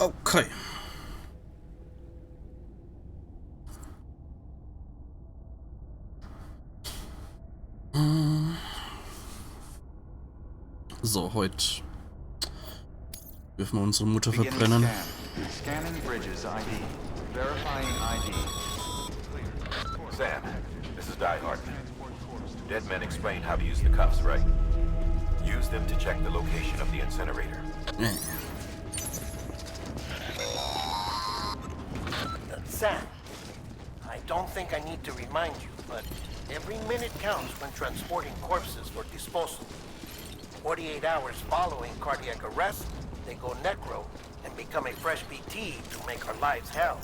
Okay. So, heute dürfen wir unsere Mutter verbrennen. Scanning Bridges ID. Verifying ID. Sam, this is Die Hard. Dead men explain how to use the cuffs, right? Use them to check the location of the incinerator. Sam, I don't think I need to remind you, but every minute counts when transporting corpses for disposal. 48 hours following cardiac arrest, they go necro and become a fresh BT to make our lives hell.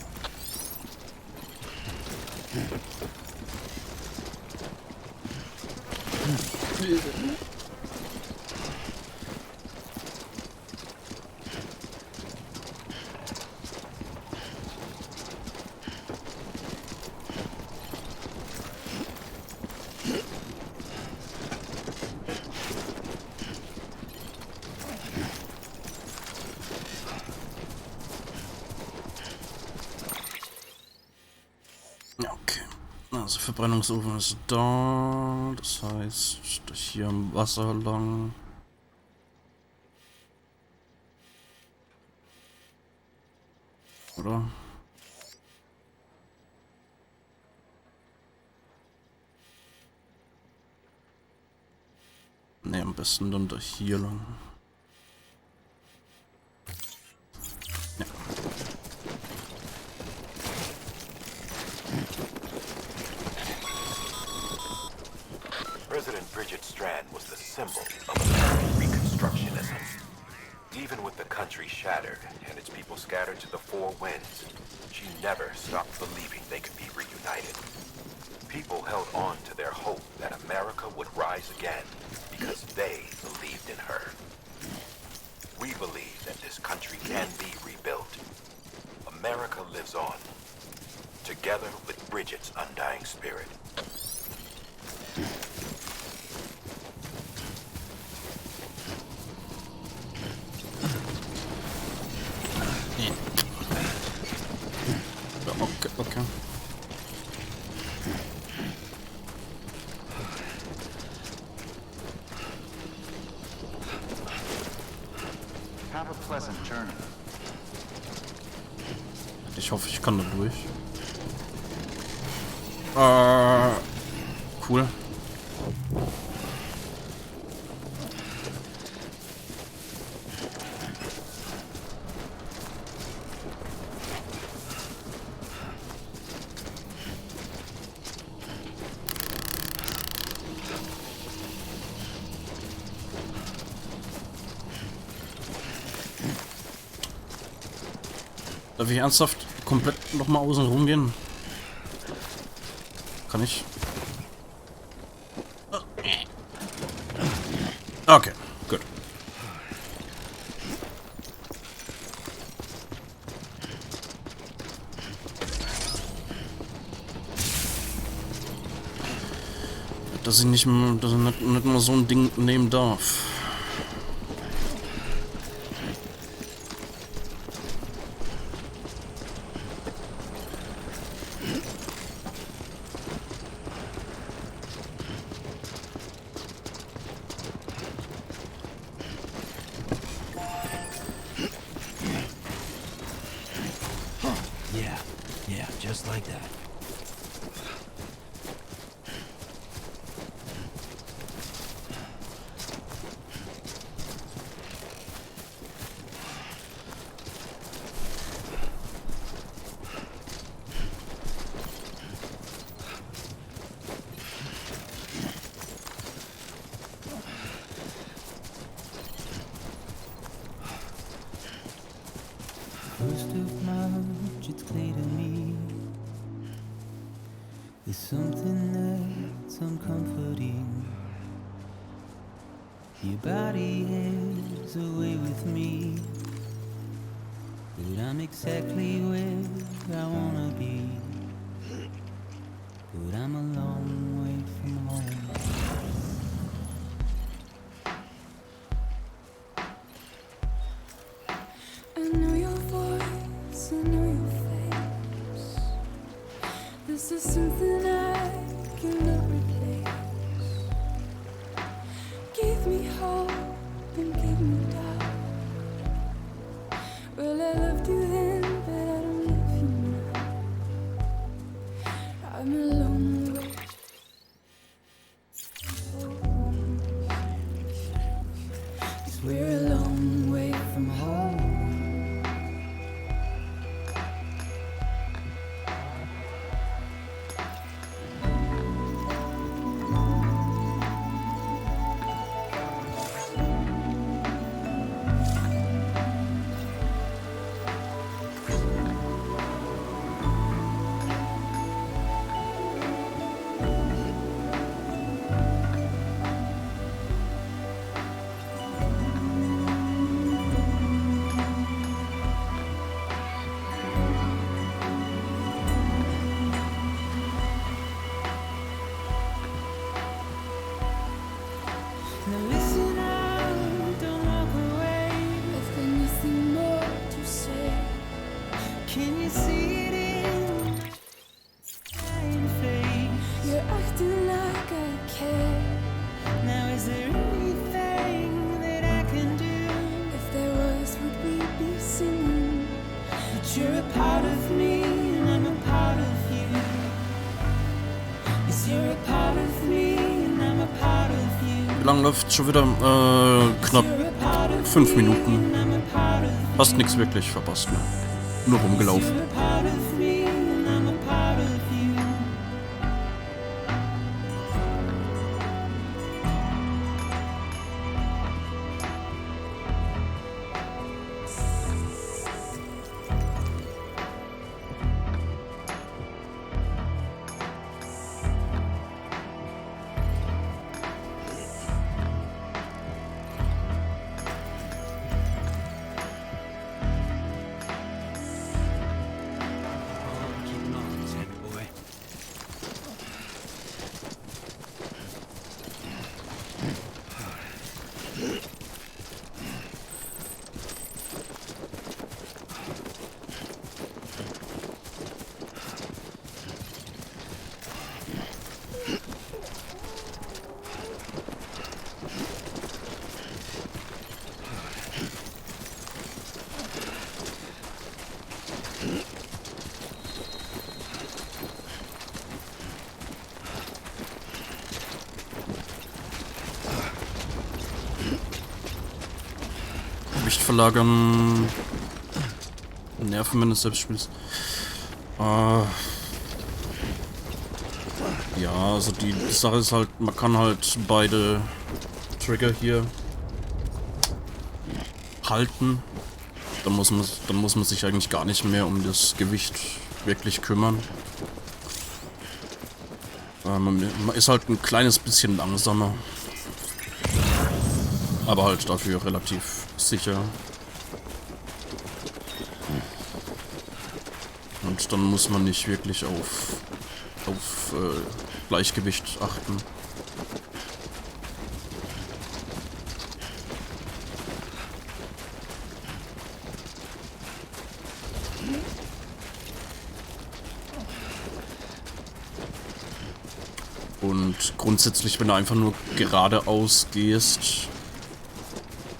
Okay. Also Verbrennungsofen ist da. Das heißt, hier im Wasser lang. Oder? Ne, am besten dann da hier lang. Ja. President Bridget Strand was the symbol of American Reconstructionism. Even with the country shattered and its people scattered to the four winds, she never stopped believing they could be reunited. People held on to their hope that America would rise again because they believed in her. We believe that this country can be rebuilt. America lives on, together with Bridget's undying spirit. Okay. Have a pleasant journey. Ich hoffe, ich kann da durch. Cool. Darf ich ernsthaft komplett nochmal außen rum gehen? Kann ich? Okay, gut. Dass ich nicht mal so ein Ding nehmen darf. Yeah, just like that. First of March, it's clear to me there's something that's uncomforting. Your body is away with me, but I'm exactly where I wanna be. But I'm a long way from home. I know your voice. hope and give me doubt. Well, I loved you then, but I don't love you now. I'm a long way. 'Cause we're a long way from home. Now listen out, don't walk away. I've got nothing more to say. Can you see it in my face? You're acting like I care. Now is there anything that I can do? If there was, would we be singing? But you're a part of me and I'm a part of you. Yes, you're a part of me and I'm a part of you. Wie lang läuft schon wieder? Knapp 5 Minuten. Hast nichts wirklich verpasst mehr. Nur rumgelaufen. Gewicht verlagern. Nerven, wenn du selbst spielst. Ja, also die Sache ist halt, man kann halt beide Trigger hier halten. Dann muss man sich eigentlich gar nicht mehr um das Gewicht wirklich kümmern. Man ist halt ein kleines bisschen langsamer. Aber halt dafür relativ sicher. Und dann muss man nicht wirklich auf Gleichgewicht achten. Und grundsätzlich, wenn du einfach nur geradeaus gehst,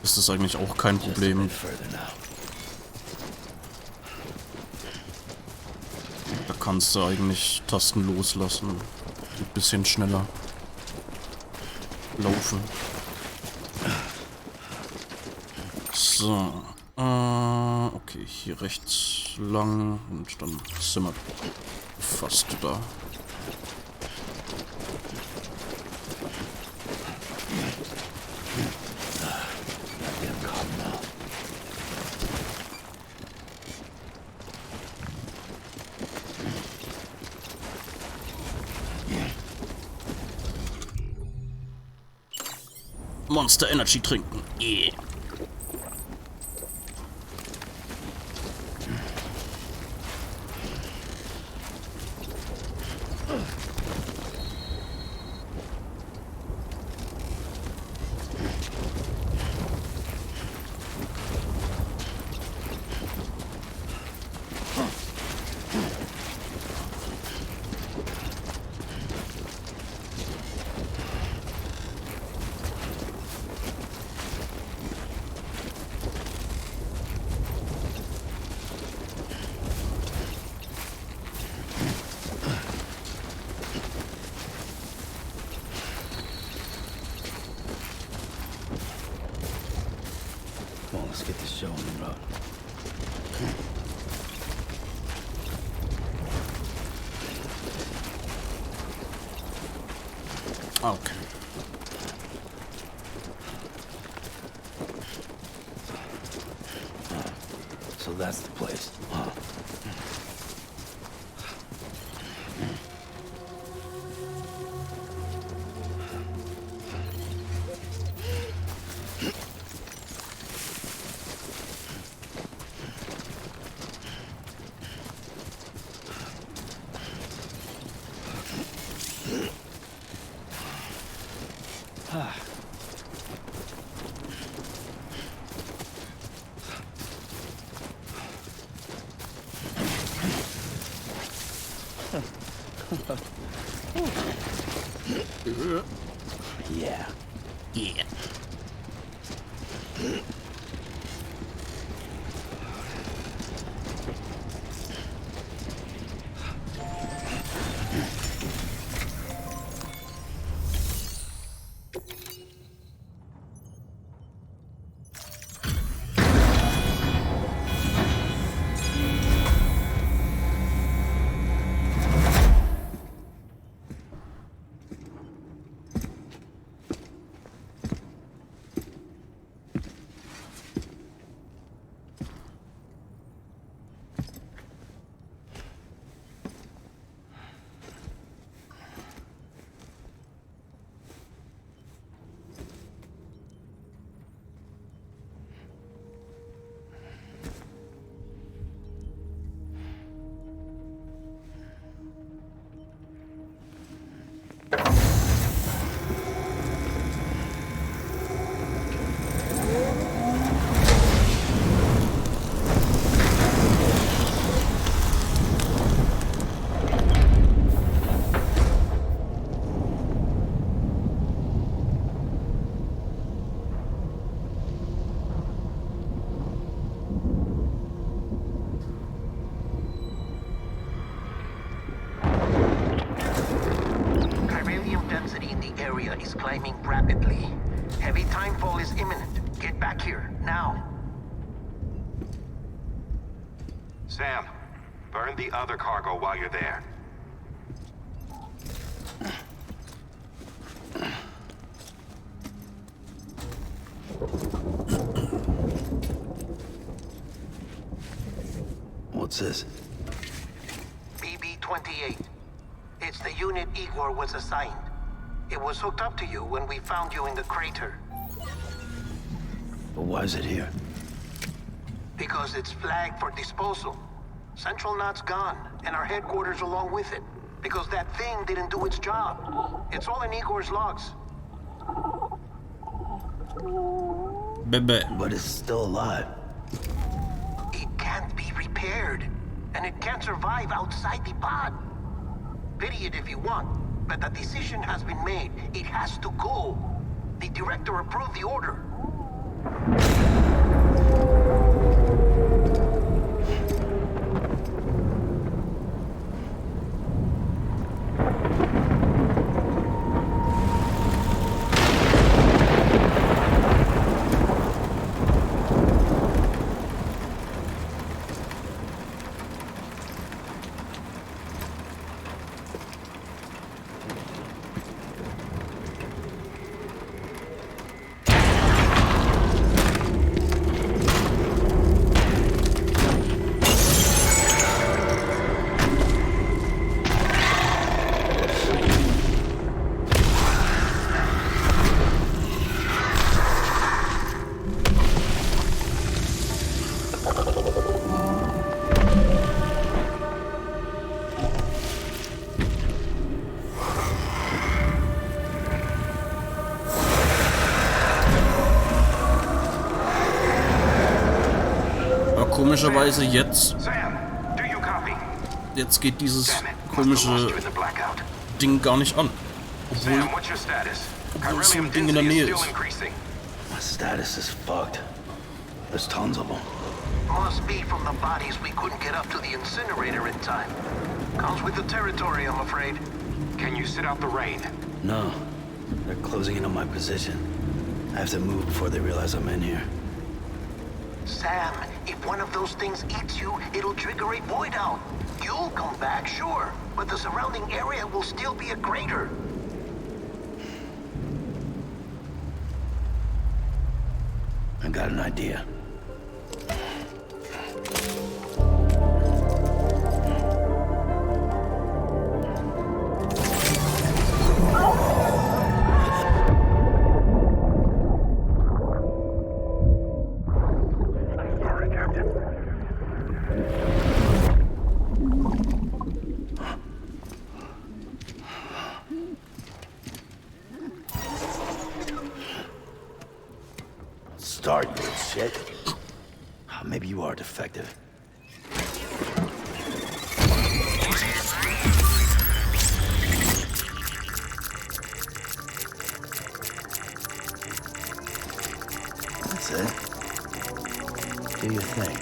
ist das eigentlich auch kein Problem. Da kannst du eigentlich Tasten loslassen. Ein bisschen schneller laufen. So. Okay, hier rechts lang und dann sind wir fast da. Monster Energy trinken. Yeah. Let's get the show on the road. Okay. So that's the place, huh? Yeah. Yeah. Density in the area is climbing rapidly. Heavy timefall is imminent. Get back here, now. Sam, burn the other cargo while you're there. What's this? BB-28. It's the unit Igor was assigned. It was hooked up to you when we found you in the crater. But why is it here? Because it's flagged for disposal. Central Knot's gone, and our headquarters along with it. Because that thing didn't do its job. It's all in Igor's logs. Bebe. But it's still alive. It can't be repaired, and it can't survive outside the pod. Pity it if you want, but the decision has been made. It has to go. The director approved the order. Komischerweise jetzt Sam, do you copy? Jetzt geht dieses Damn it, must have komische lost you in the blackout. Ding gar nicht an. Obwohl Sam, what's your status? obwohl so ein Chiralium Ding in der density Nähe is ist. still increasing. My status is fucked. There's tons of them. Must be from the bodies we couldn't get up to the incinerator in time. Comes with the territory, I'm afraid. Can you sit out the rain? No. They're closing in on my position. I have to move before they realize I'm in here. Sam, if one of those things eats you, it'll trigger a void out. You'll come back, sure, but the surrounding area will still be a crater. I got an idea. Start, you shit. Maybe you are defective. That's it. Do your thing.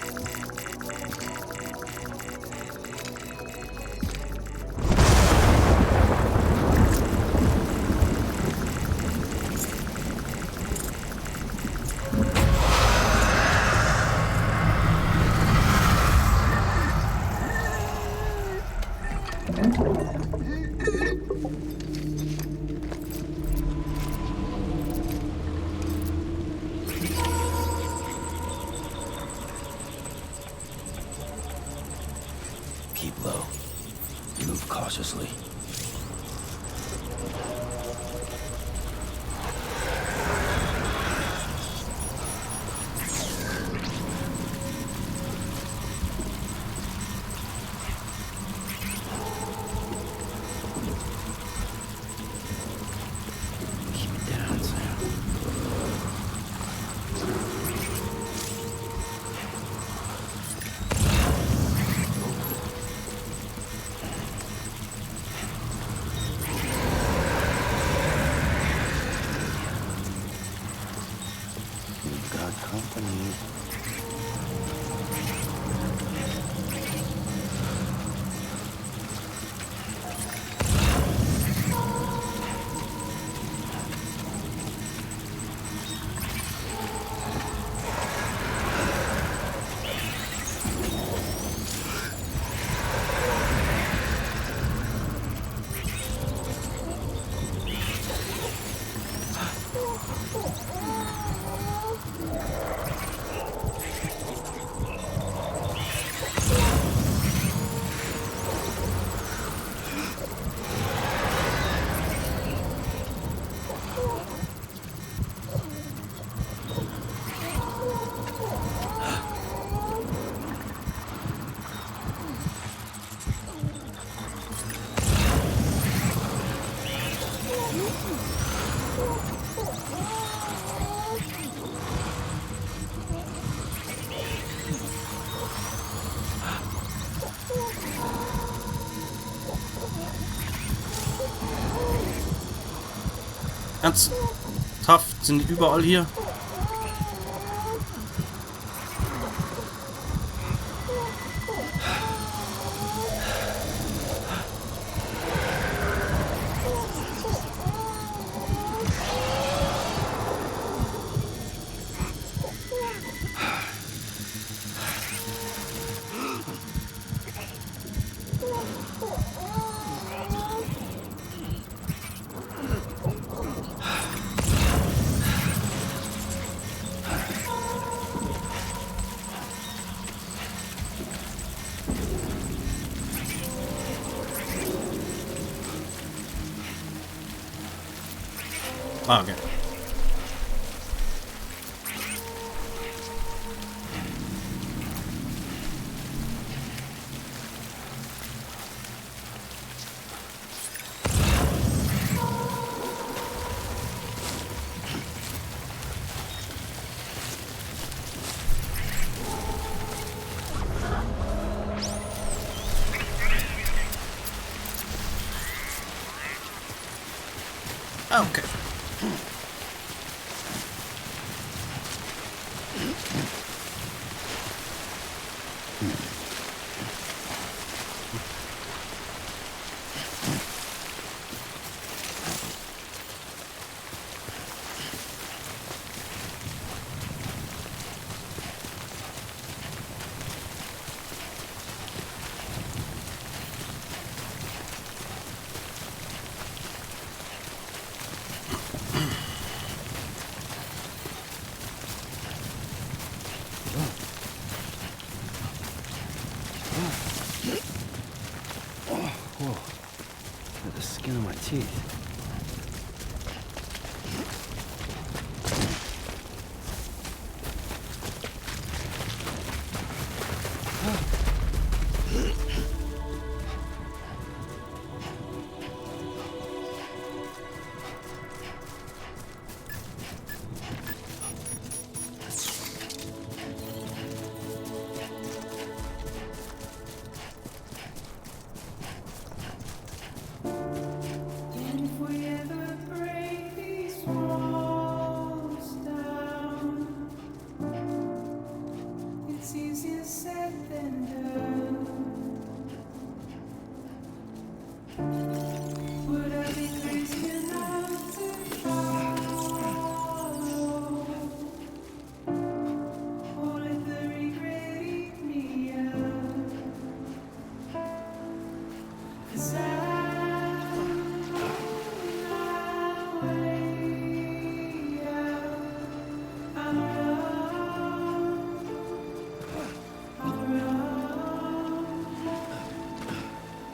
Keep low. Move cautiously. Keep it down, Sam. We've got company. Ernsthaft? Sind die überall hier? Ah, okay. Okay. teeth. And if we ever break these walls down, it's easier said than done. Would I be crazy enough to follow? Or let the regret eat me up? 'Cause I'm way out. I'm wrong.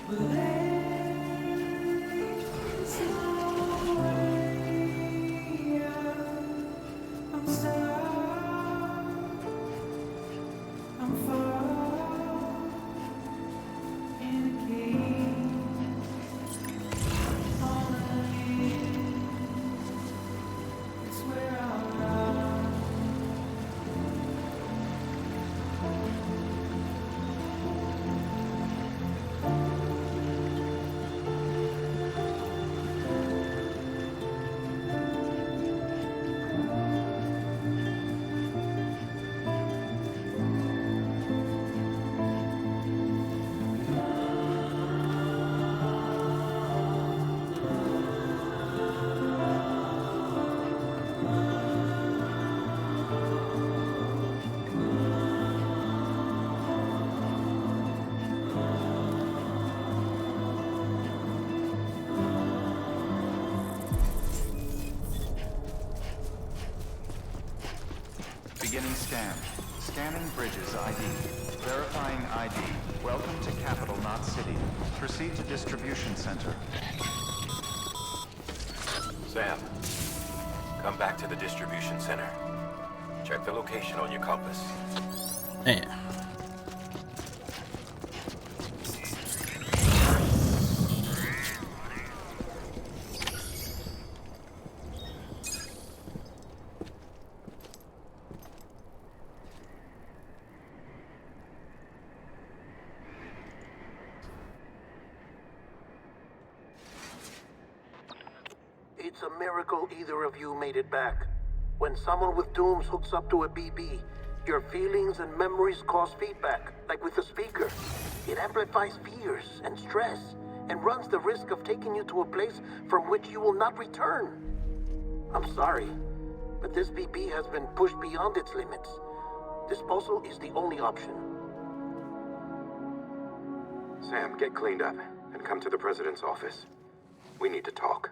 Well, there's no way out. I'm stuck. I'm far in a cage. All I live is where I'll run. Beginning scan. Scanning bridges ID. Verifying ID. Welcome to capital, not city. Proceed to distribution center. Sam, come back to the distribution center. Check the location on your compass. Yeah. It's a miracle either of you made it back. When someone with dooms hooks up to a BB, your feelings and memories cause feedback, like with a speaker. It amplifies fears and stress, and runs the risk of taking you to a place from which you will not return. I'm sorry, but this BB has been pushed beyond its limits. Disposal is the only option. Sam, get cleaned up and come to the president's office. We need to talk.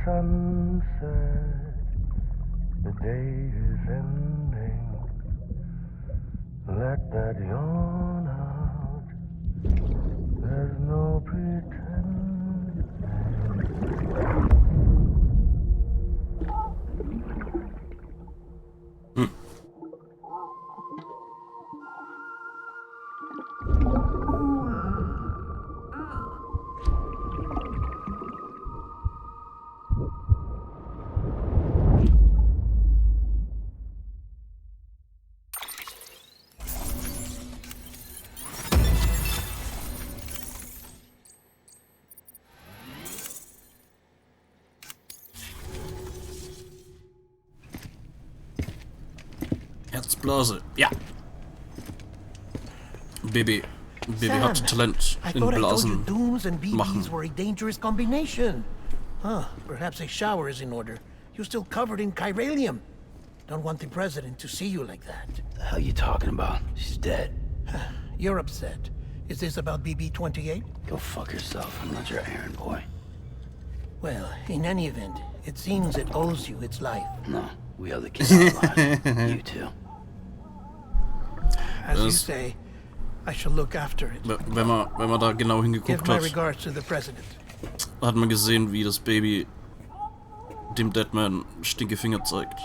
sunset, the day is ending. Let that yawn out. There's no pretending. Herzblase. Ja. Baby Sam, hat Talent I in thought I told you Blasen dooms and machen. BBs were a dangerous combination. Huh, perhaps a shower is in order. You're still covered in chiralium. Don't want the president to see you like that. The hell you talking about? She's dead. You're upset. Is this about BB-28? Go fuck yourself. I'm not your errand boy. Well, in any event, it seems it owes you its life. No, we owe the kid our lives. You too. As you say, I shall look after it. Wenn man da genau Give hingeguckt my hat, regards to the president. hat man gesehen, wie das Baby dem Deadman Stinkefinger zeigt.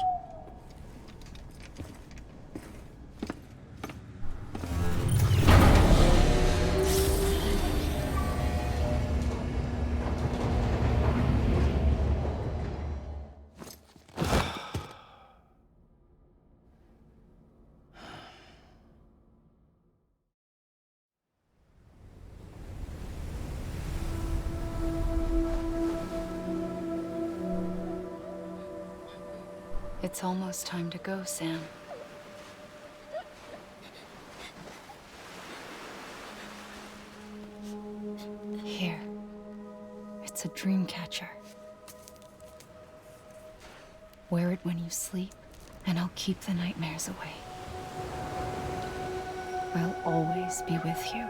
It's almost time to go, Sam. Here. It's a dream catcher. Wear it when you sleep, and I'll keep the nightmares away. I'll always be with you.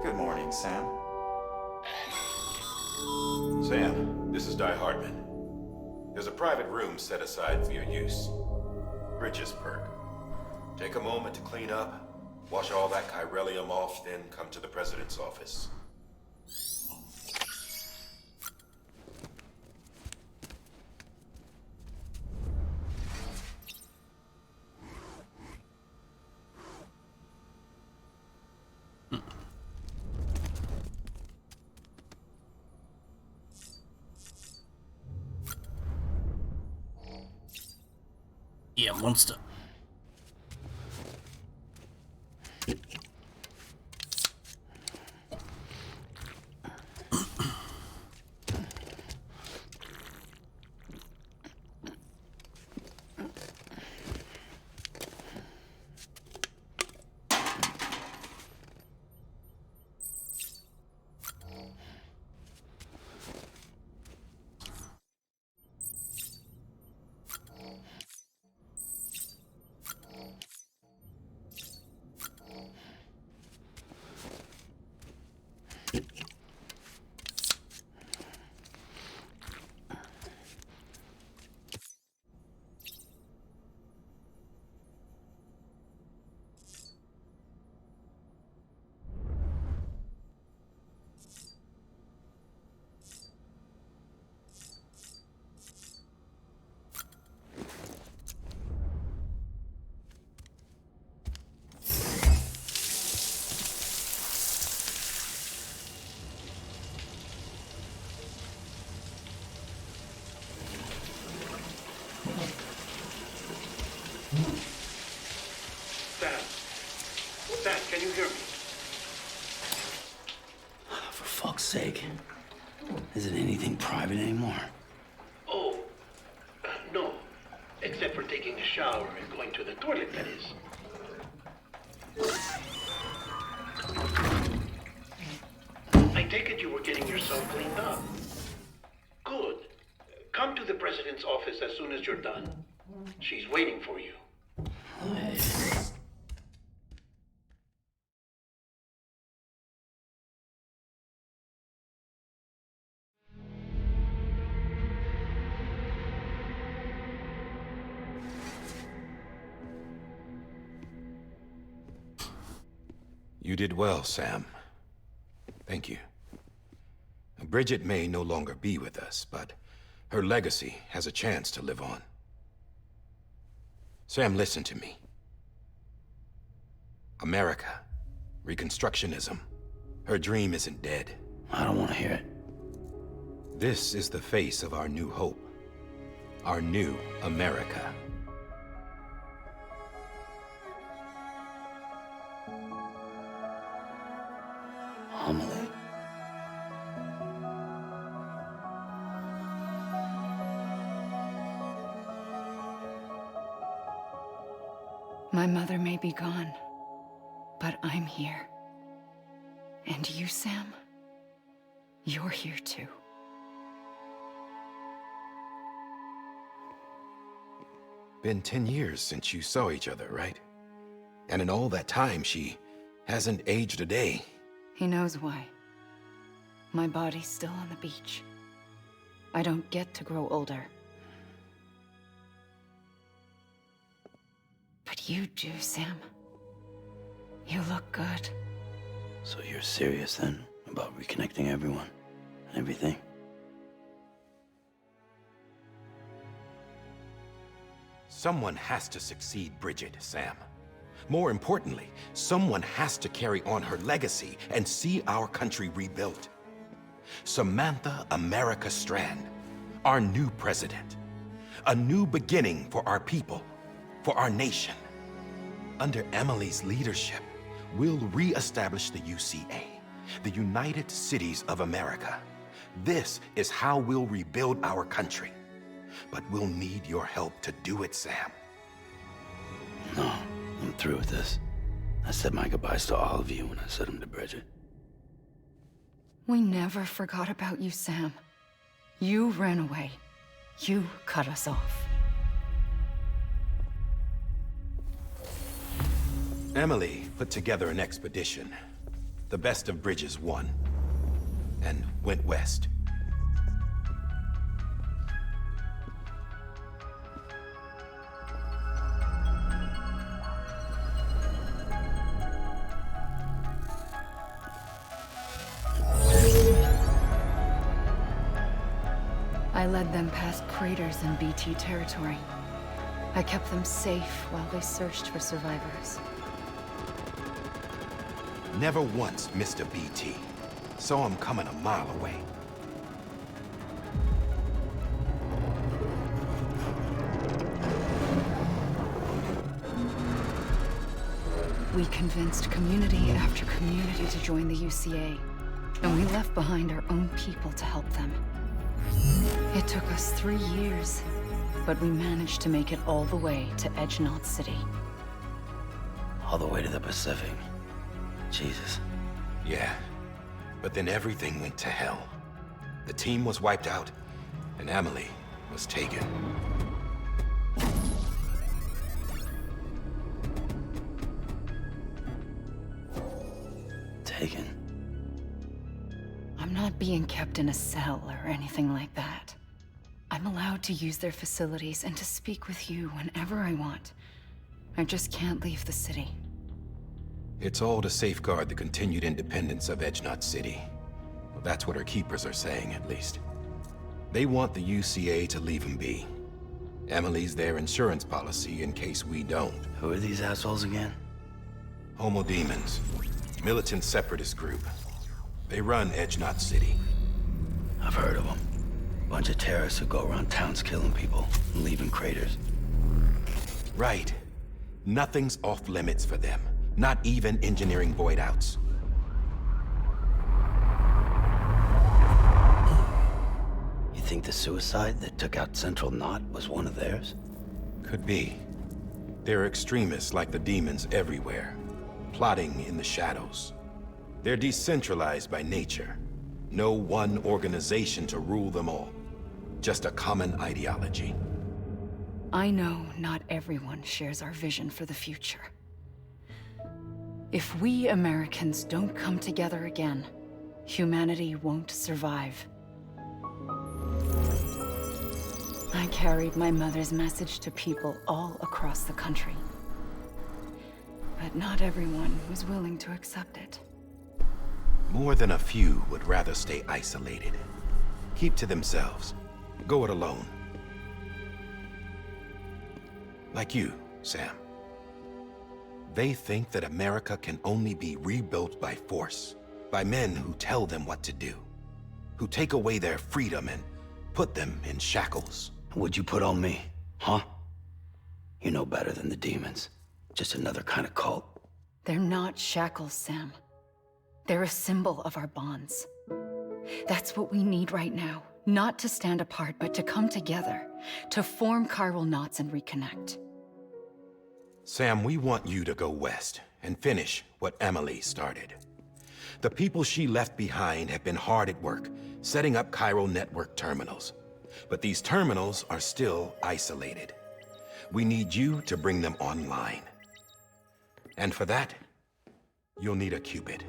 Good morning, Sam. Sam, this is Di Hartman. There's a private room set aside for your use. Bridges perk. Take a moment to clean up, wash all that chiralium off, then come to the president's office. Ihr Monster. Sam, can you hear me? For fuck's sake. Isn't anything private anymore? Oh, no. Except for taking a shower and going to the toilet, that is. I take it you were getting yourself cleaned up. Good. Come to the president's office as soon as you're done. She's waiting for you. You did well, Sam. Thank you. Bridget may no longer be with us, but her legacy has a chance to live on. Sam, listen to me. America, Reconstructionism, Her dream isn't dead. I don't want to hear it. This is the face of our new hope. Our new America. Homily. My mother may be gone, but I'm here. And you, Sam, you're here too. Been 10 years since you saw each other, right? And in all that time, she hasn't aged a day. He knows why. My body's still on the beach. I don't get to grow older. But you do, Sam. You look good. So you're serious then about reconnecting everyone and everything? Someone has to succeed Bridget, Sam. More importantly, someone has to carry on her legacy and see our country rebuilt. Samantha America Strand, our new president. A new beginning for our people, for our nation. Under Emily's leadership, we'll re-establish the UCA, the United Cities of America. This is how we'll rebuild our country. But we'll need your help to do it, Sam. No, I'm through with this. I said my goodbyes to all of you when I said them to Bridget. We never forgot about you, Sam. You ran away. You cut us off. Emily put together an expedition. The best of Bridges won. And went west. I led them past craters in BT territory. I kept them safe while they searched for survivors. Never once missed a BT. Saw him coming a mile away. We convinced community after community to join the UCA, and we left behind our own people to help them. It took us 3 years, but we managed to make it all the way to Edge-Knot City. All the way to the Pacific. Jesus. Yeah, but then everything went to hell. The team was wiped out, and Emily was taken. Taken? I'm not being kept in a cell or anything like that. I'm allowed to use their facilities and to speak with you whenever I want. I just can't leave the city. It's all to safeguard the continued independence of Edge-Knot City. Well, that's what our keepers are saying, at least. They want the UCA to leave him be. Emily's their insurance policy in case we don't. Who are these assholes again? Homo Demons. Militant separatist group. They run Edge-Knot City. I've heard of them. Bunch of terrorists who go around towns killing people and leaving craters. Right. Nothing's off limits for them. Not even engineering void outs. You think the suicide that took out Central Knot was one of theirs? Could be. There are extremists like the demons everywhere, plotting in the shadows. They're decentralized by nature. No one organization to rule them all. Just a common ideology. I know not everyone shares our vision for the future. If we Americans don't come together again, humanity won't survive. I carried my mother's message to people all across the country. But not everyone was willing to accept it. More than a few would rather stay isolated. Keep to themselves. Go it alone. Like you, Sam. They think that America can only be rebuilt by force, By men who tell them what to do. Who take away their freedom and put them in shackles. What'd you put on me, huh? You know better than the demons. Just another kind of cult. They're not shackles, Sam. They're a symbol of our bonds. That's what we need right now. Not to stand apart, but to come together. To form chiral knots and reconnect. Sam, we want you to go west and finish what Emily started. The people she left behind have been hard at work, setting up chiral network terminals. But these terminals are still isolated. We need you to bring them online. And for that, you'll need a Cupid.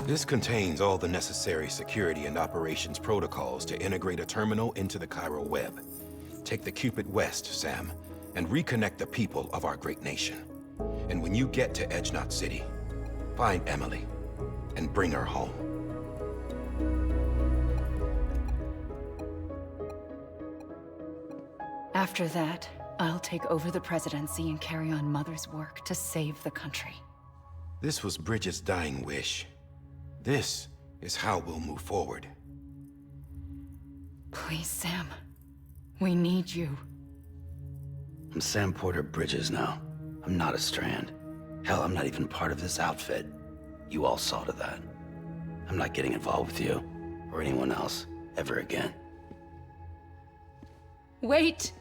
This contains all the necessary security and operations protocols to integrate a terminal into the chiral web. Take the Cupid west, Sam, and reconnect the people of our great nation. And when you get to Edge Knot City, find Emily and bring her home. After that, I'll take over the presidency and carry on Mother's work to save the country. This was Bridget's dying wish. This is how we'll move forward. Please, Sam. We need you. I'm Sam Porter Bridges now. I'm not a Strand. Hell, I'm not even part of this outfit. You all saw to that. I'm not getting involved with you, or anyone else, ever again. Wait!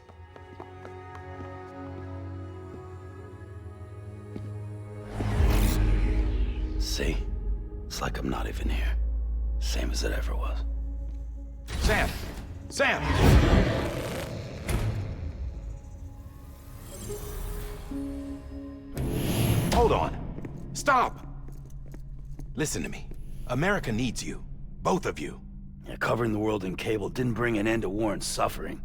See? It's like I'm not even here. Same as it ever was. Sam! Sam! Hold on. Stop! Listen to me. America needs you. Both of you. Yeah, covering the world in cable didn't bring an end to war and suffering.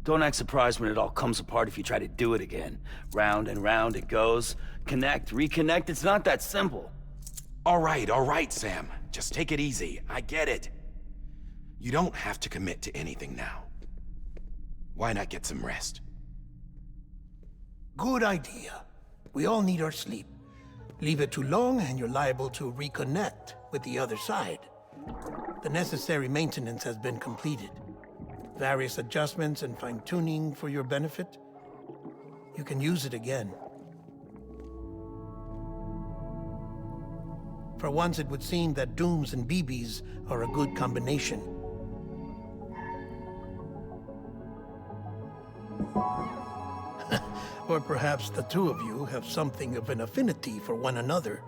Don't act surprised when it all comes apart if you try to do it again. Round and round it goes. Connect, reconnect, it's not that simple. All right, Sam. Just take it easy. I get it. You don't have to commit to anything now. Why not get some rest? Good idea. We all need our sleep. Leave it too long and you're liable to reconnect with the other side. The necessary maintenance has been completed. Various adjustments and fine-tuning for your benefit. You can use it again. For once, it would seem that Dooms and BBs are a good combination. Or perhaps the two of you have something of an affinity for one another.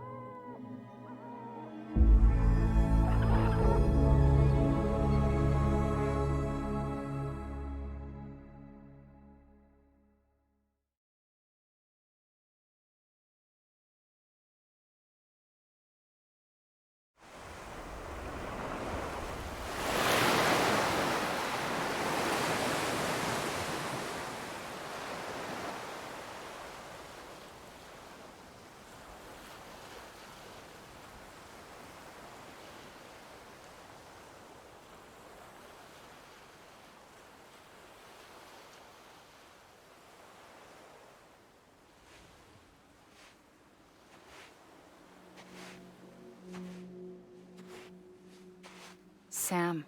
Sam.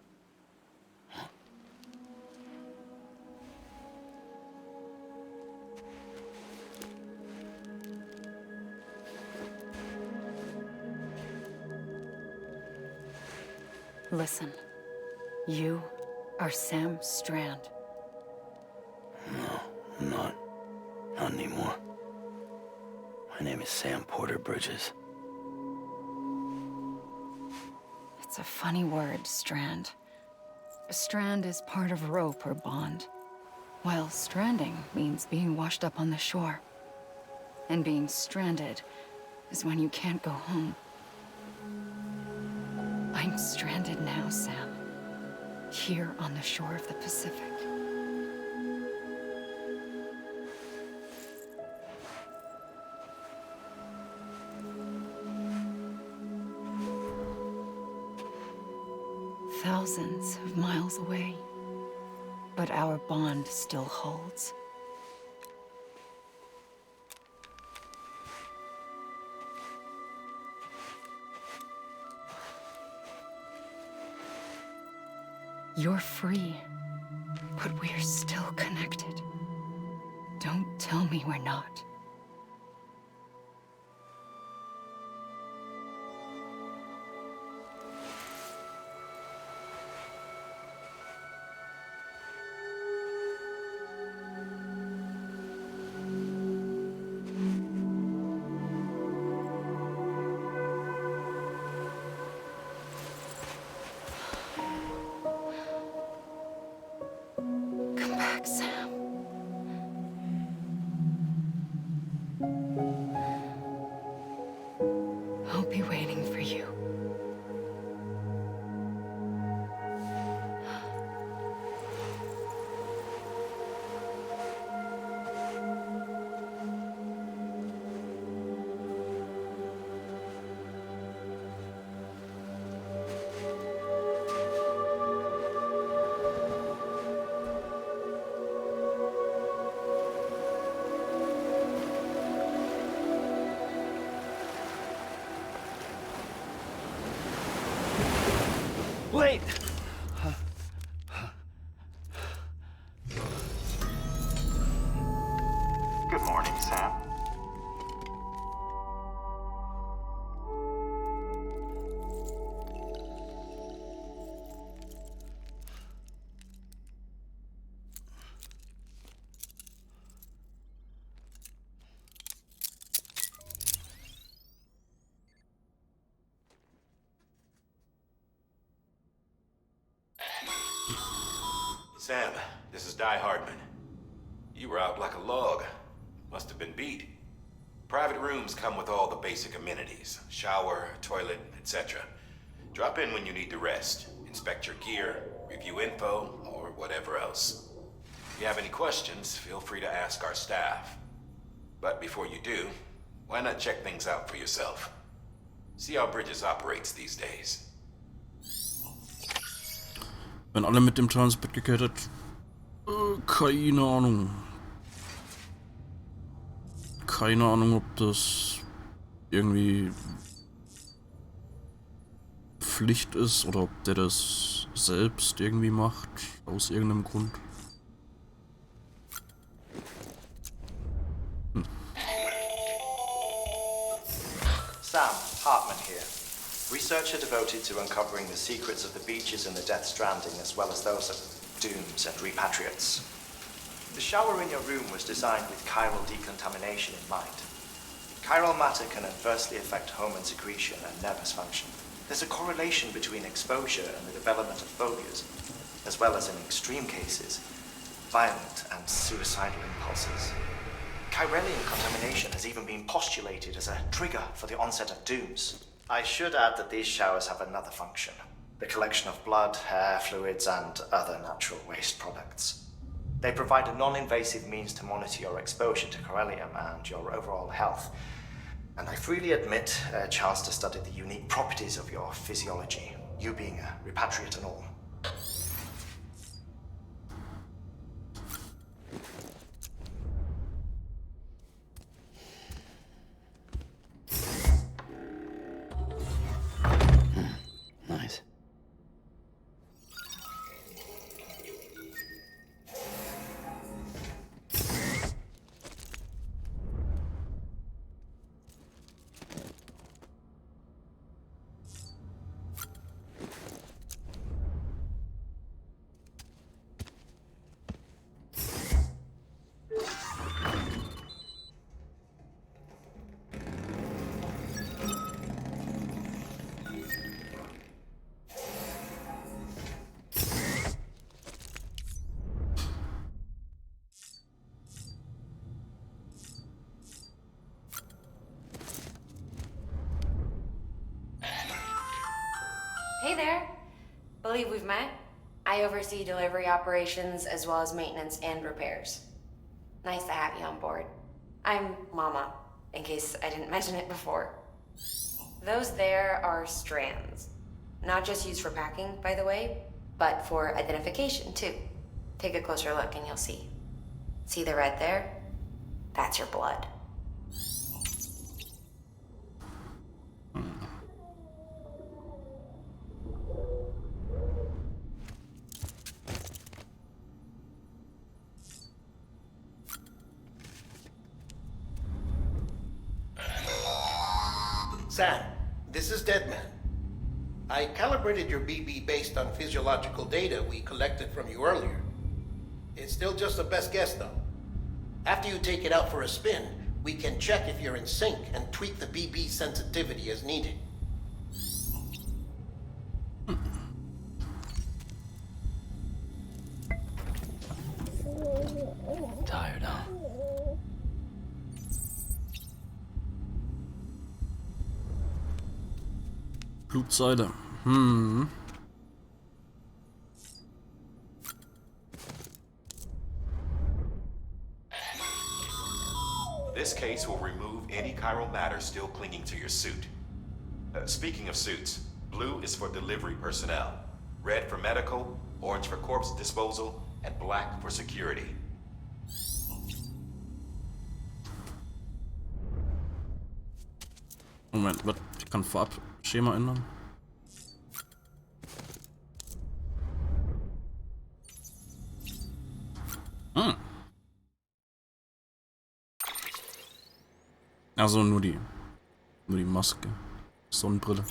Listen. You are Sam Strand. No, I'm not. Not anymore. My name is Sam Porter Bridges. It's a funny word, strand. A strand is part of rope or bond, while stranding means being washed up on the shore. And being stranded is when you can't go home. I'm stranded now, Sam. Here on the shore of the Pacific. Thousands of miles away, but our bond still holds. You're free, but we're still connected. Don't tell me we're not. Come back, Sam. I'll be waiting for you. Wait! Good morning, Sam. Sam, this is Di Hardman. You were out like a log. Must have been beat. Private rooms come with all the basic amenities. Shower, toilet, etc. Drop in when you need to rest. Inspect your gear, review info, or whatever else. If you have any questions, feel free to ask our staff. But before you do, why not check things out for yourself? See how Bridges operates these days. Wenn alle mit dem Transport gekettet. Keine Ahnung. Keine Ahnung, ob das irgendwie Pflicht ist oder ob der das selbst irgendwie macht, aus irgendeinem Grund. Sam, Hartman here. Researcher devoted to uncovering the secrets of the beaches in the Death Stranding, as well as those of dooms and repatriates. The shower in your room was designed with chiral decontamination in mind. Chiral matter can adversely affect hormone secretion and nervous function. There's a correlation between exposure and the development of phobias, as well as in extreme cases, violent and suicidal impulses. Chiralian contamination has even been postulated as a trigger for the onset of dooms. I should add that these showers have another function: the collection of blood, hair, fluids, and other natural waste products. They provide a non-invasive means to monitor your exposure to chiralium and your overall health. And I freely admit a chance to study the unique properties of your physiology, you being a repatriate and all. Nice. Hey there. Believe we've met. I oversee delivery operations as well as maintenance and repairs. Nice to have you on board. I'm Mama, in case I didn't mention it before. Those there are strands. Not just used for packing, by the way, but for identification too. Take a closer look and you'll see. See the red there? That's your blood. Sam, this is Deadman. I calibrated your BB based on physiological data we collected from you earlier. It's still just a best guess, though. After you take it out for a spin, we can check if you're in sync and tweak the BB sensitivity as needed. Tired, huh? Blutseide. This case will remove any chiral matter still clinging to your suit. Speaking of suits, blue is for delivery personnel, red for medical, orange for corpse disposal, and black for security. Moment, was? Ich kann Farbschema ändern. Also nur die Maske. Sonnenbrille.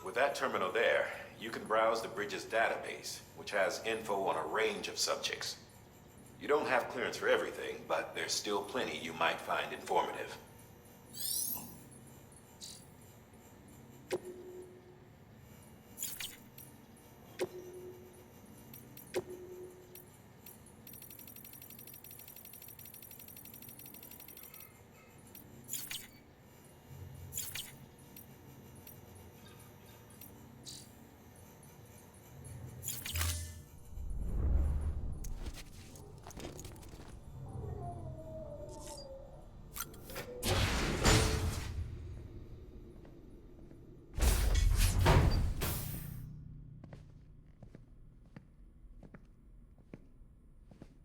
With that terminal there, you can browse the bridge's database, which has info on a range of subjects. You don't have clearance for everything, but there's still plenty you might find informative.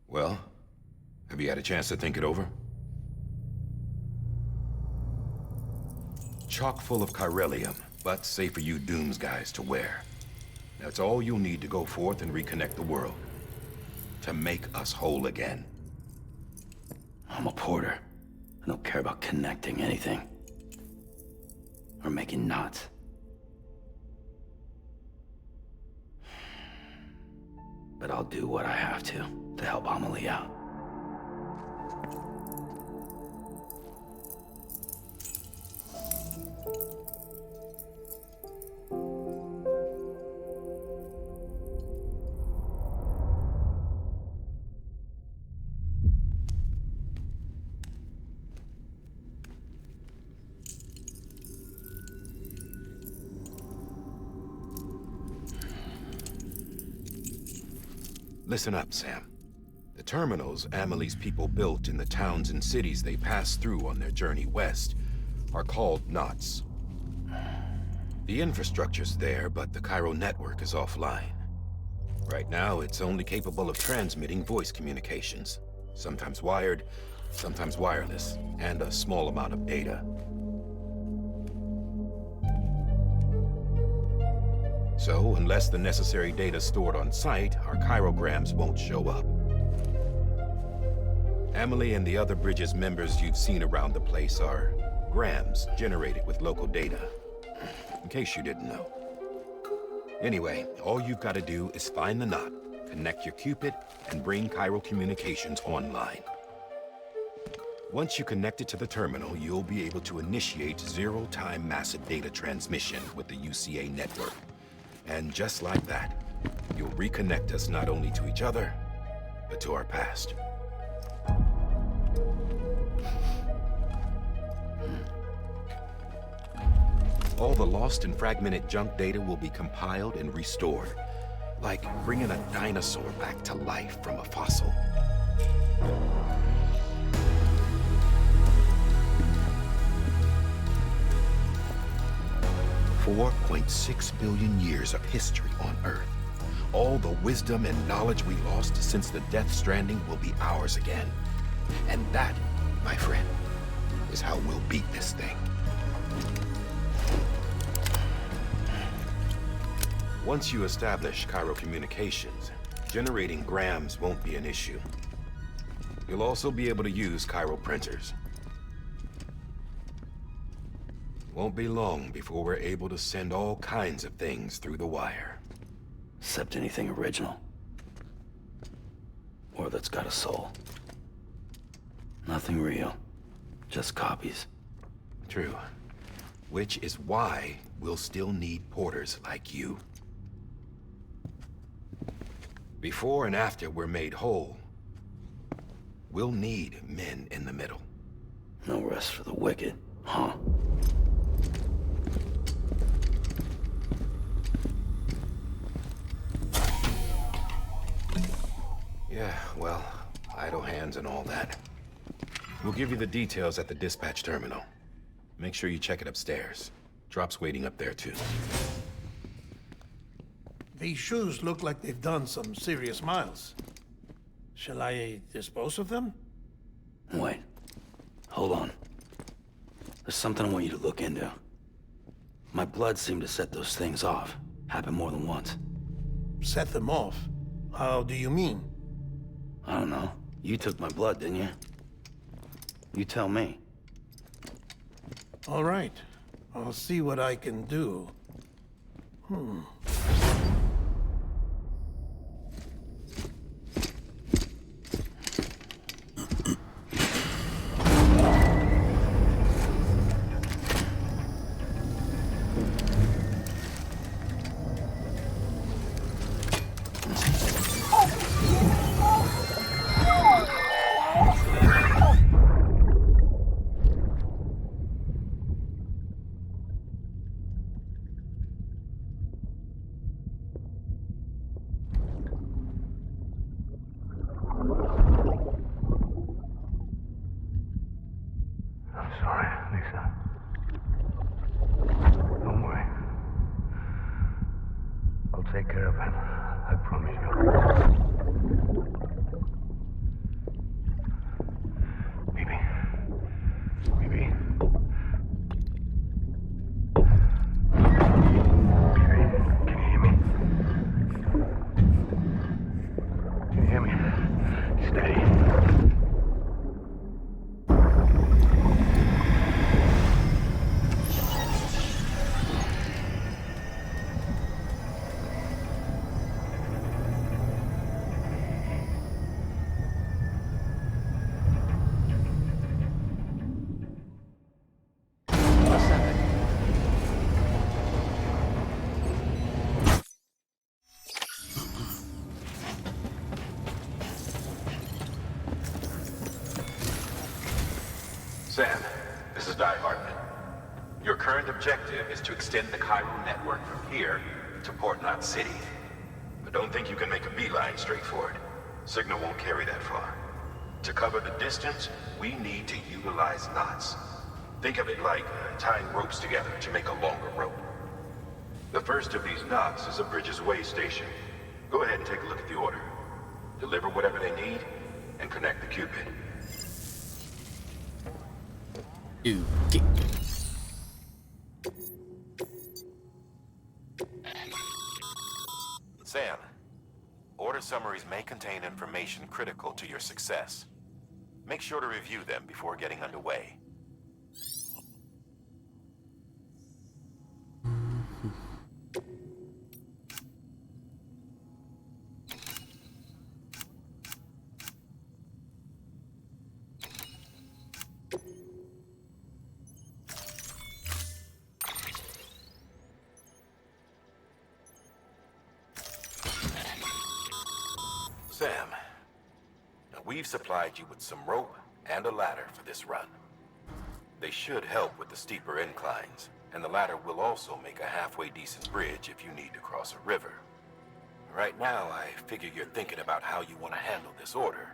Well, have you had a chance to think it over? Chock full of chiralium, but safe for you Dooms guys to wear. That's all you'll need to go forth and reconnect the world. To make us whole again. I'm a porter. I don't care about connecting anything. Or making knots. But I'll do what I have to help Amelie out. Listen up, Sam. The terminals Amelie's people built in the towns and cities they passed through on their journey west are called knots. The infrastructure's there, but the chiral network is offline. Right now, it's only capable of transmitting voice communications. Sometimes wired, sometimes wireless, and a small amount of data. So, unless the necessary data is stored on site, our chirograms won't show up. Amelie and the other Bridges members you've seen around the place are grams generated with local data. In case you didn't know. Anyway, all you've got to do is find the knot, connect your Cupid, and bring chiral communications online. Once you connect it to the terminal, you'll be able to initiate zero-time massive data transmission with the UCA network. And just like that, you'll reconnect us not only to each other, but to our past. All the lost and fragmented junk data will be compiled and restored, like bringing a dinosaur back to life from a fossil. $4.6 billion years of history on Earth. All the wisdom and knowledge we lost since the Death Stranding will be ours again. And that, my friend, is how we'll beat this thing. Once you establish Cairo communications, generating grams won't be an issue. You'll also be able to use Cairo printers. Won't be long before we're able to send all kinds of things through the wire. Except anything original. Or that's got a soul. Nothing real. Just copies. True. Which is why we'll still need porters like you. Before and after we're made whole, we'll need men in the middle. No rest for the wicked, huh? Yeah, well, idle hands and all that. We'll give you the details at the dispatch terminal. Make sure you check it upstairs. Drop's waiting up there, too. These shoes look like they've done some serious miles. Shall I dispose of them? Wait. Hold on. There's something I want you to look into. My blood seemed to set those things off. Happened more than once. Set them off? How do you mean? I don't know. You took my blood, didn't you? You tell me. All right. I'll see what I can do. I'm sorry, Lisa. Don't worry. I'll take care of it. I promise you. Baby. Baby. Can you hear me? Can you hear me? Steady. Sam, this is Die Hartman. Your current objective is to extend the Cairo network from here to Port Knot City. But don't think you can make a beeline straight for it. Signal won't carry that far. To cover the distance, we need to utilize knots. Think of it like tying ropes together to make a longer rope. The first of these knots is a Bridges Way station. Go ahead and take a look at the order. Deliver whatever they need, and connect the Cupid. Okay. Sam, order summaries may contain information critical to your success. Make sure to review them before getting underway. Sam, now we've supplied you with some rope and a ladder for this run. They should help with the steeper inclines, and the ladder will also make a halfway decent bridge if you need to cross a river. Right now, I figure you're thinking about how you want to handle this order.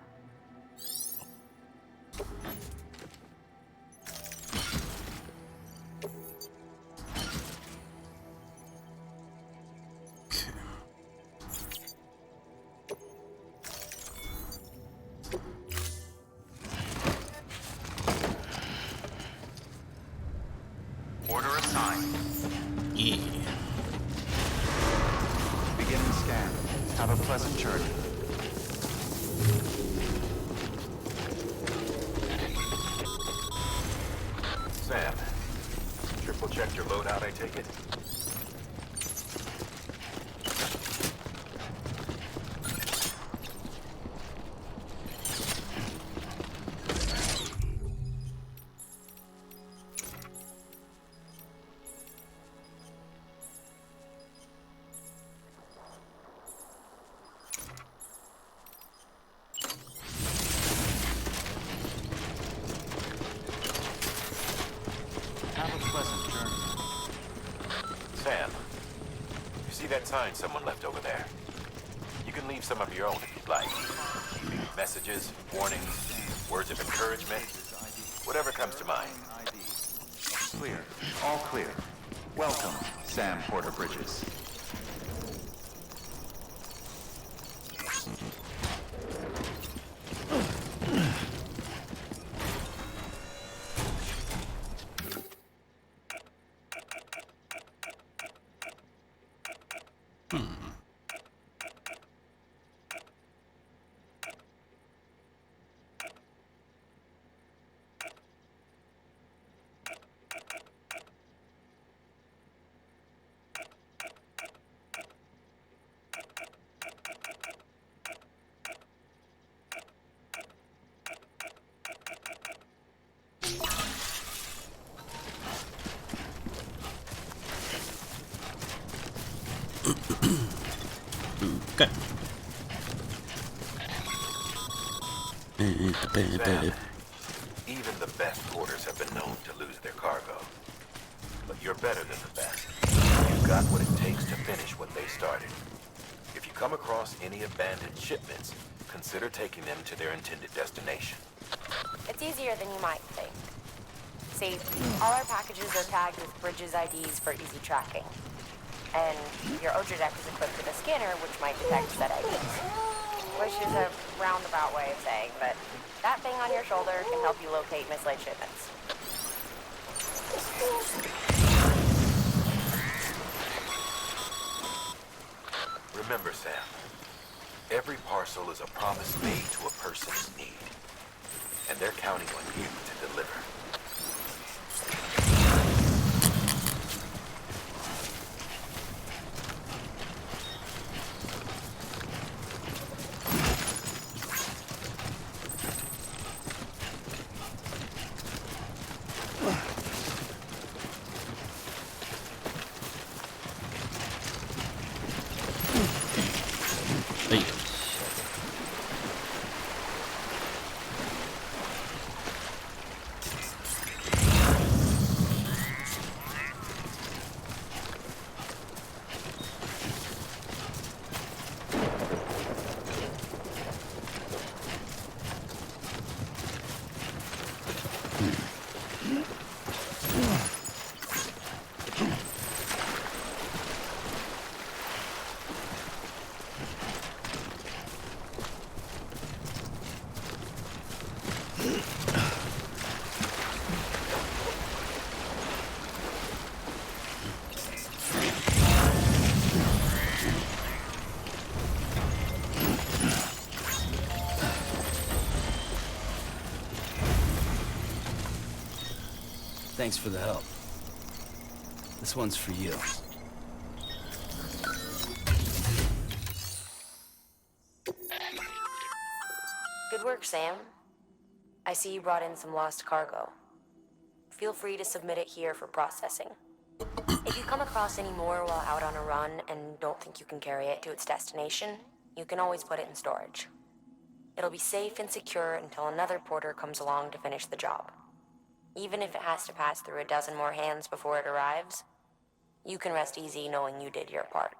Order assigned. Yeah. a pleasant journey. Sam, triple check your loadout, I take it? Sam, you see that sign someone left over there? You can leave some of your own if you'd like. Messages, warnings, words of encouragement, whatever comes to mind. Clear. All clear. Welcome, Sam Porter Bridges. Okay. Sam, even the best porters have been known to lose their cargo. But you're better than the best. You've got what it takes to finish what they started. If you come across any abandoned shipments, consider taking them to their intended destination. It's easier than you might think. See, all our packages are tagged with Bridges IDs for easy tracking. And your Odra deck is equipped with a scanner which might detect said IDs. Which is a roundabout way of saying, but that thing on your shoulder can help you locate mislaid shipments. Remember, Sam, every parcel is a promise made to a person in need. And they're counting on you to deliver. Hey. Thanks for the help. This one's for you. Good work, Sam. I see you brought in some lost cargo. Feel free to submit it here for processing. If you come across any more while out on a run and don't think you can carry it to its destination, you can always put it in storage. It'll be safe and secure until another porter comes along to finish the job. Even if it has to pass through a dozen more hands before it arrives, you can rest easy knowing you did your part.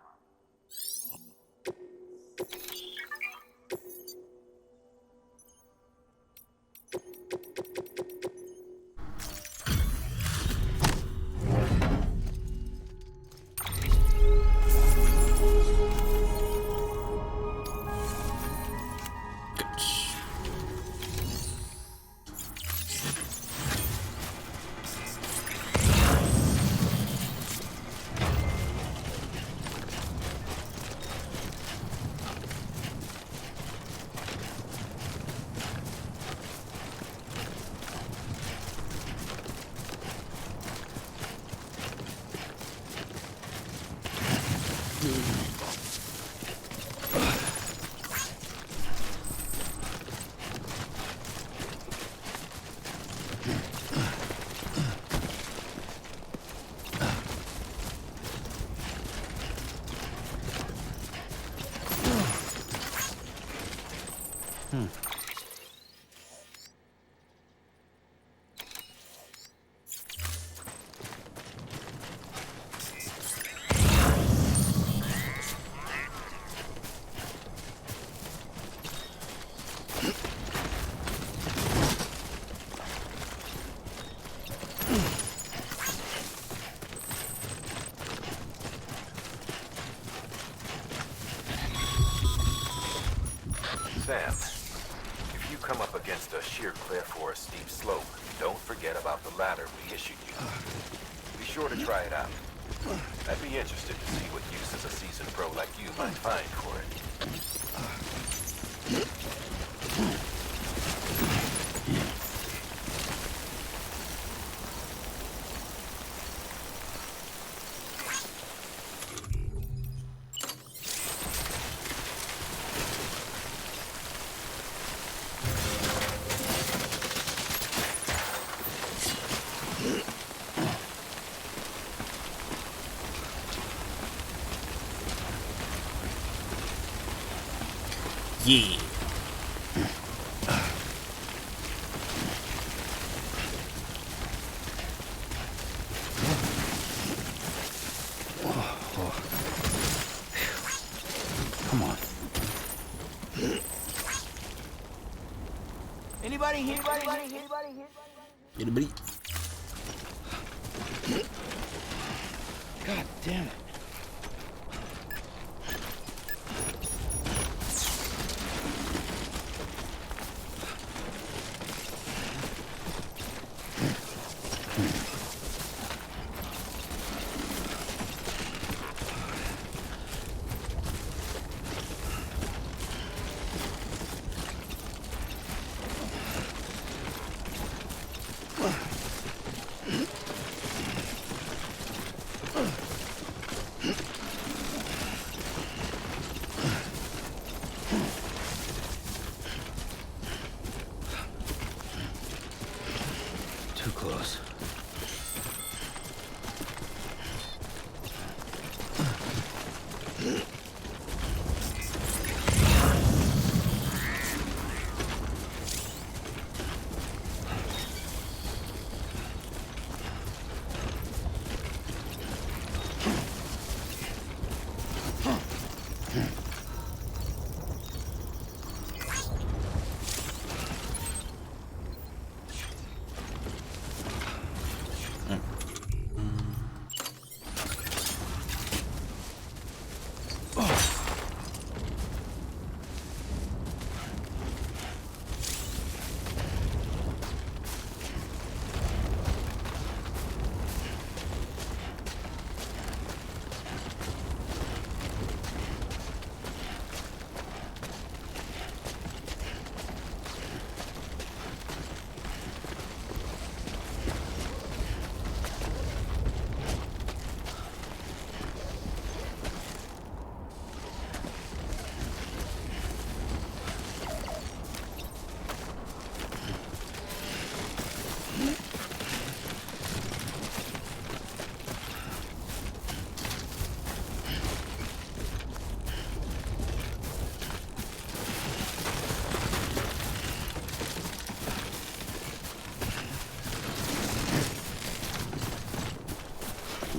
steer clear for a steep slope. Don't forget about the ladder we issued you. Be sure to try it out. I'd be interested to see what uses a seasoned pro like you might find for it. Yeah. Come on. Anybody here? Anybody? God damn it. Too close.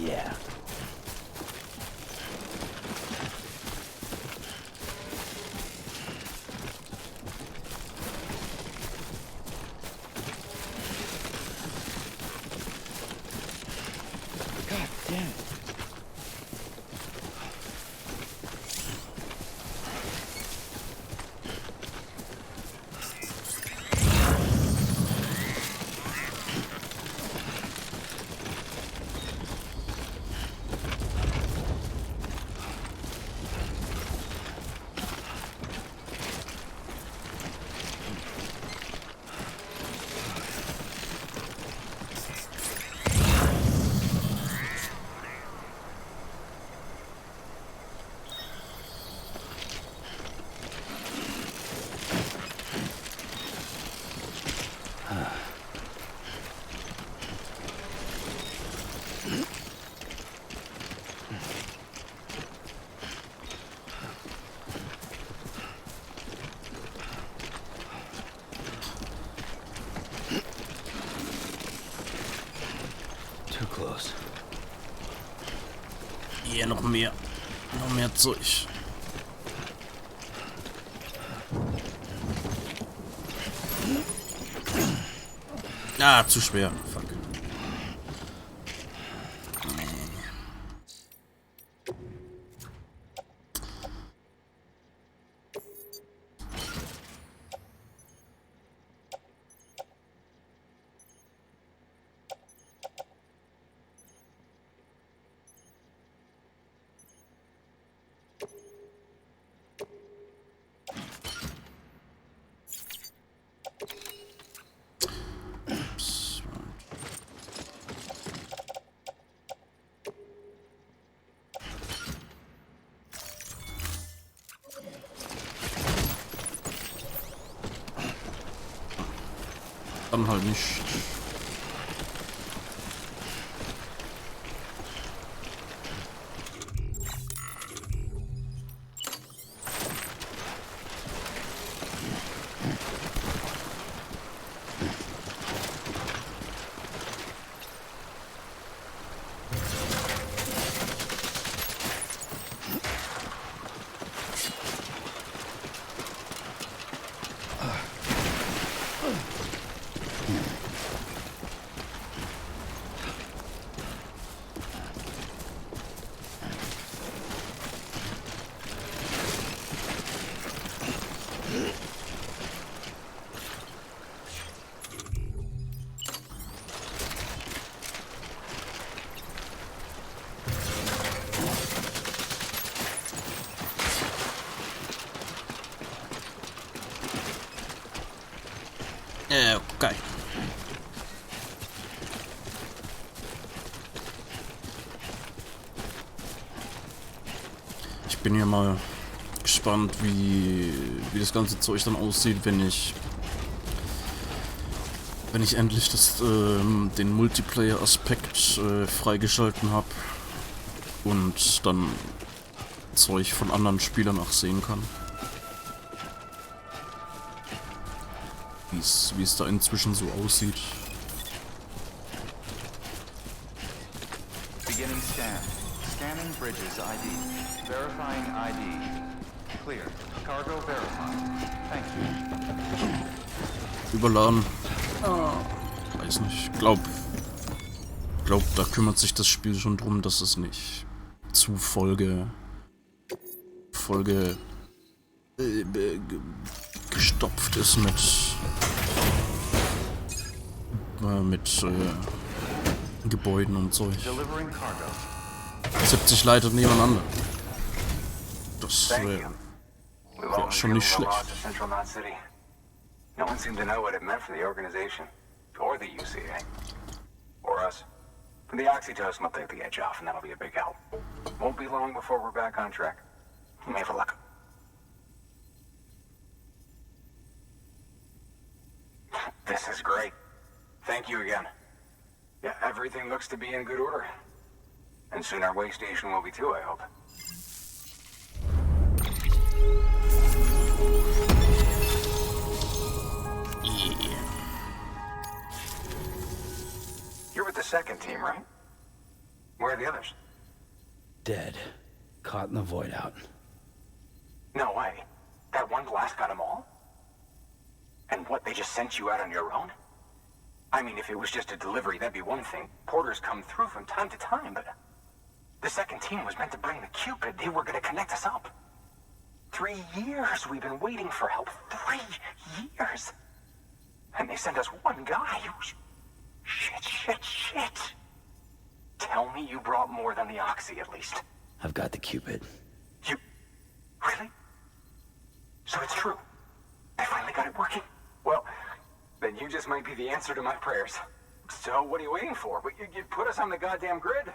Yeah. God damn it. Too close. Hier noch mehr. Noch mehr Zeug. Ah, zu schwer. Fuck. dann halt nicht. Okay. Ich bin ja mal gespannt, wie das ganze Zeug dann aussieht, wenn ich endlich den Multiplayer-Aspekt freigeschalten habe und dann Zeug von anderen Spielern auch sehen kann. Wie es da inzwischen so aussieht. Beginning scan. Scanning Bridges ID. Verifying ID. Clear. Cargo verified. Thank you. Überladen. Weiß nicht. Glaub, da kümmert sich das Spiel schon drum, dass es nicht zu gestopft ist mit Gebäuden und Zeug. 70 Leiter nebeneinander. Das wäre schon nicht schlecht. No one seemed to know what it meant for the organization, or the UCA, or us. But the oxytocin will take the edge off, and that'll be a big help. Won't be long before we're back on track. You may have a luck. This is great. Thank you again. Yeah, everything looks to be in good order. And soon our way station will be too, I hope. Yeah. You're with the second team, right? Where are the others? Dead. Caught in the void out. No way. That one blast got them all? And what, they just sent you out on your own? I mean, if it was just a delivery, that'd be one thing. Porters come through from time to time, but... The second team was meant to bring the Cupid. They were gonna connect us up. 3 years we've been waiting for help. 3 years! And they sent us one guy. Shit. Tell me you brought more than the Oxy, at least. I've got the Cupid. You... Really? So it's true. They finally got it working? Well, then you just might be the answer to my prayers. So what are you waiting for? You put us on the goddamn grid.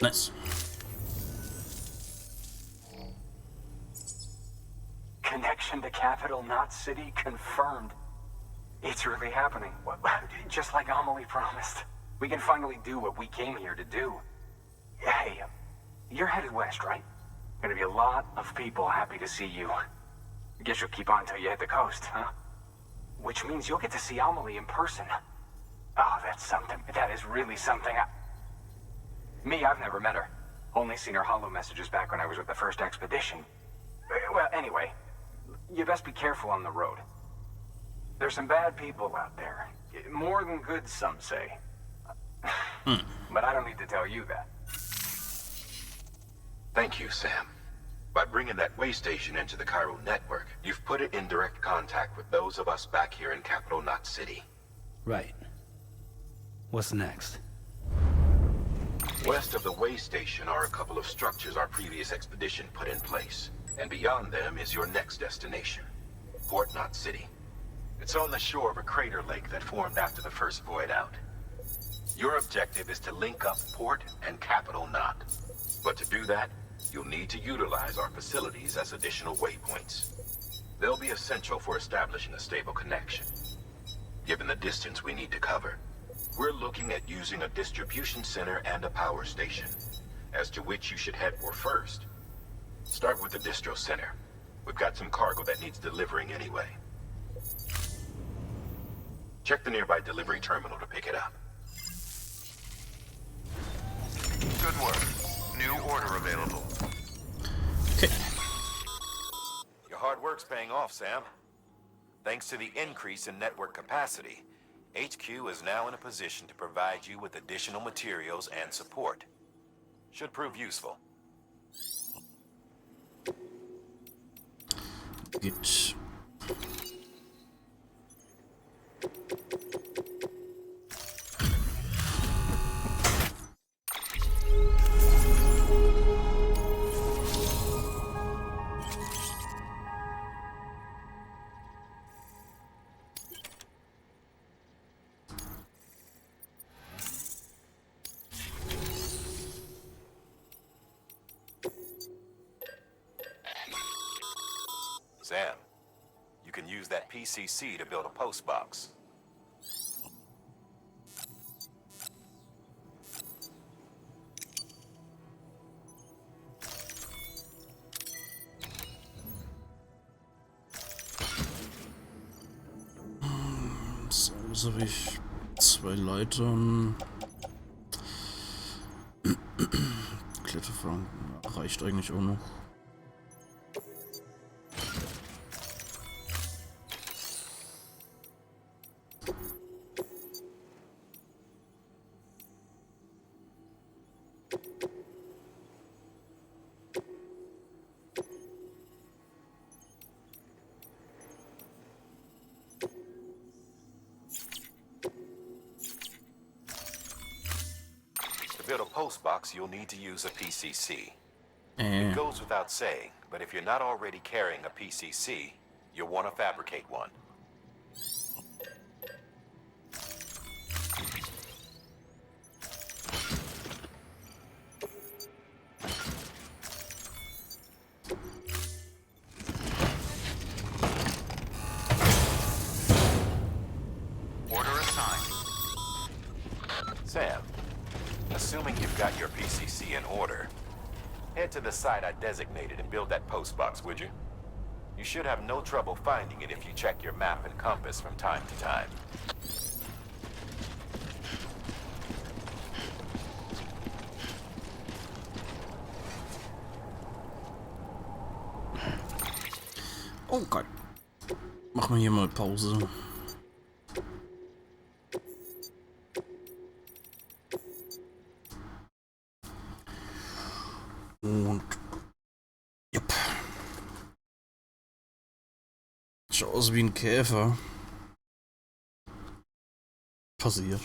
Nice. Connection to capital, not city, confirmed. It's really happening. Just like Amelie promised. We can finally do what we came here to do. Hey, you're headed west, right? Gonna be a lot of people happy to see you. I guess you'll keep on until you hit the coast, huh? Which means you'll get to see Amelie in person. Oh, that's something. That is really something. Me, I've never met her. Only seen her holo messages back when I was with the first expedition. Well, anyway, you best be careful on the road. There's some bad people out there. More than good, some say. But I don't need to tell you that. Thank you, Sam. By bringing that way station into the Cairo network, you've put it in direct contact with those of us back here in Capital Knot City. Right. What's next? West of the way station are a couple of structures our previous expedition put in place. And beyond them is your next destination, Port Knot City. It's on the shore of a crater lake that formed after the first void out. Your objective is to link up Port and Capital Knot. But to do that, you'll need to utilize our facilities as additional waypoints. They'll be essential for establishing a stable connection. Given the distance we need to cover, we're looking at using a distribution center and a power station, as to which you should head for first. Start with the distro center. We've got some cargo that needs delivering anyway. Check the nearby delivery terminal to pick it up. Good work. New order available. Okay. Your hard work's paying off, Sam. Thanks to the increase in network capacity, HQ is now in a position to provide you with additional materials and support. Should prove useful. Gut. Sam, you can use that PCC to build a post box. So, jetzt habe ich 2 Leitern. Kletterfang reicht eigentlich auch noch. To build a post box, you'll need to use a PCC. It goes without saying, but if you're not already carrying a PCC, you'll want to fabricate one. Order assigned. Sam, assuming you've got your PCC in order, head to the site I designated and build that post box, would you? You should have no trouble finding it if you check your map and compass from time to time. Okay. Machen wir hier mal Pause. Und jupp. Schaut aus wie ein Käfer. Passiert.